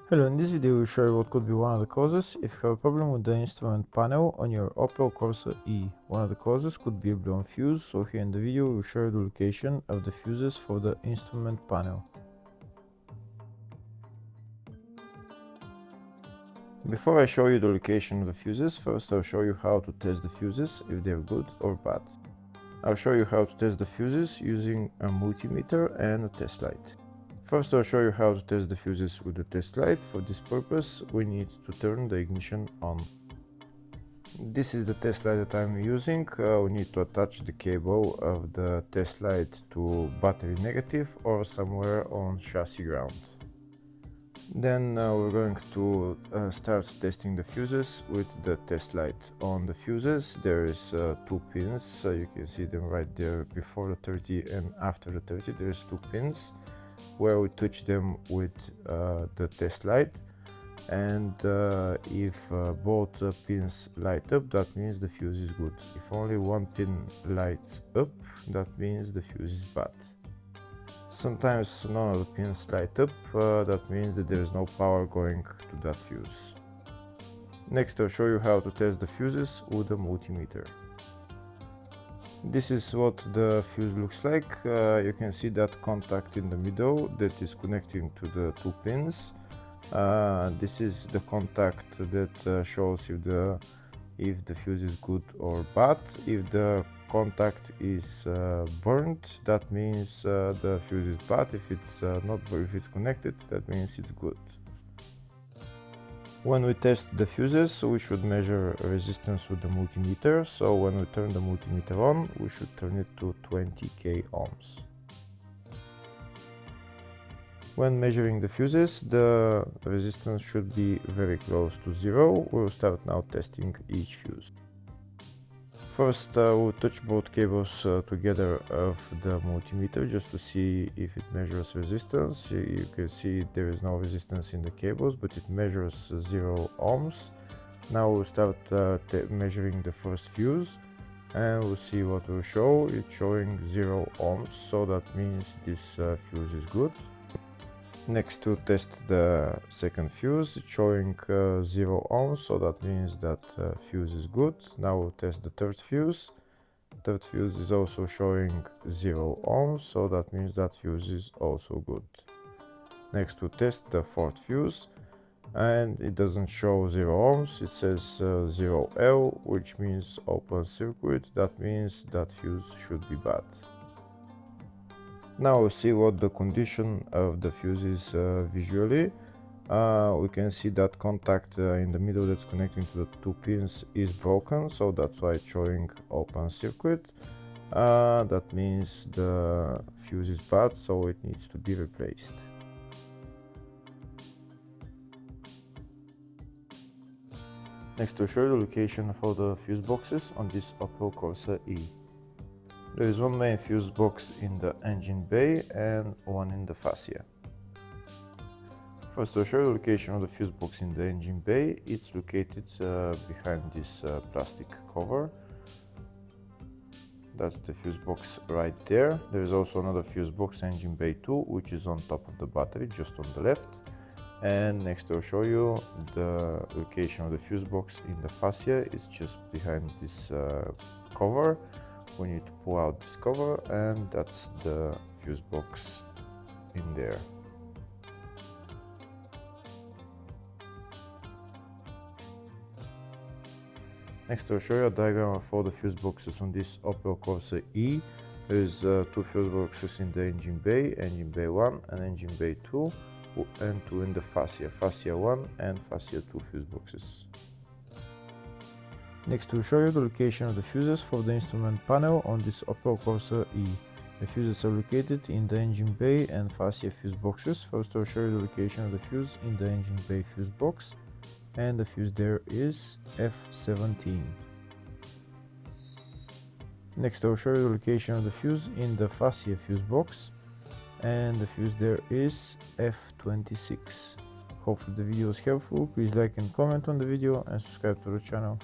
Hello, in this video we'll show you what could be one of the causes if you have a problem with the instrument panel on your Opel Corsa E. One of the causes could be a blown fuse, so here in the video we'll show you the location of the fuses for the instrument panel. Before I show you the location of the fuses, first I'll show you how to test the fuses, if they're good or bad. I'll show you how to test the fuses using a multimeter and a test light. First I'll show you how to test the fuses with the test light. For this purpose we need to turn the ignition on. This is the test light that I'm using. We need to attach the cable of the test light to battery negative or somewhere on chassis ground. Then we're going to start testing the fuses with the test light. On the fuses there is two pins, you can see them right there before the 30 and after the 30. There's two pins where we touch them with the test light, and if both pins light up, that means the fuse is good. If only one pin lights up, that means the fuse is bad. Sometimes none of the pins light up, that means that there is no power going to that fuse. Next I'll show you how to test the fuses with a multimeter. This is what the fuse looks like. You can see that contact in the middle that is connecting to the two pins. This is the contact that shows if the fuse is good or bad. If the contact is burnt, that means the fuse is bad. If it's not, if it's connected, that means it's good. When we test the fuses, we should measure resistance with the multimeter. So when we turn the multimeter on, we should turn it to 20k ohms. When measuring the fuses, the resistance should be very close to zero. We'll start now testing each fuse. First we'll touch both cables together of the multimeter just to see if it measures resistance. You can see there is no resistance in the cables, but it measures 0 ohms. Now we'll start measuring the first fuse, and we'll see what will show. It's showing 0 ohms, so that means this fuse is good. Next to test the second fuse, it's showing 0 ohms, so that means that fuse is good. Now we'll test the third fuse. Third fuse is also showing 0 ohms, so that means that fuse is also good. Next we'll test the fourth fuse, and it doesn't show 0 ohms, it says 0L, which means open circuit. That means that fuse should be bad. Now we'll see what the condition of the fuse is visually. We can see that contact in the middle that's connecting to the two pins is broken, so that's why it's showing open circuit. That means the fuse is bad, so it needs to be replaced. Next I'll show you the location for the fuse boxes on this Opel Corsa E. There is one main fuse box in the engine bay and one in the fascia. First I'll show you the location of the fuse box in the engine bay. It's located behind this plastic cover. That's the fuse box right there. There is also another fuse box, engine bay 2, which is on top of the battery, just on the left. And next I'll show you the location of the fuse box in the fascia. It's just behind this cover. We need to pull out this cover, and that's the fuse box in there. Next I'll show you a diagram of all the fuse boxes on this Opel Corsa E. There's two fuse boxes in the engine bay 1 and engine bay 2, and two in the fascia 1 and fascia 2 fuse boxes. Next we'll show you the location of the fuses for the instrument panel on this Opel Corsa E. The fuses are located in the engine bay and fascia fuse boxes. First I'll show you the location of the fuse in the engine bay fuse box, and the fuse there is F17. Next I'll show you the location of the fuse in the fascia fuse box, and the fuse there is F26. Hopefully the video was helpful. Please like and comment on the video and subscribe to the channel.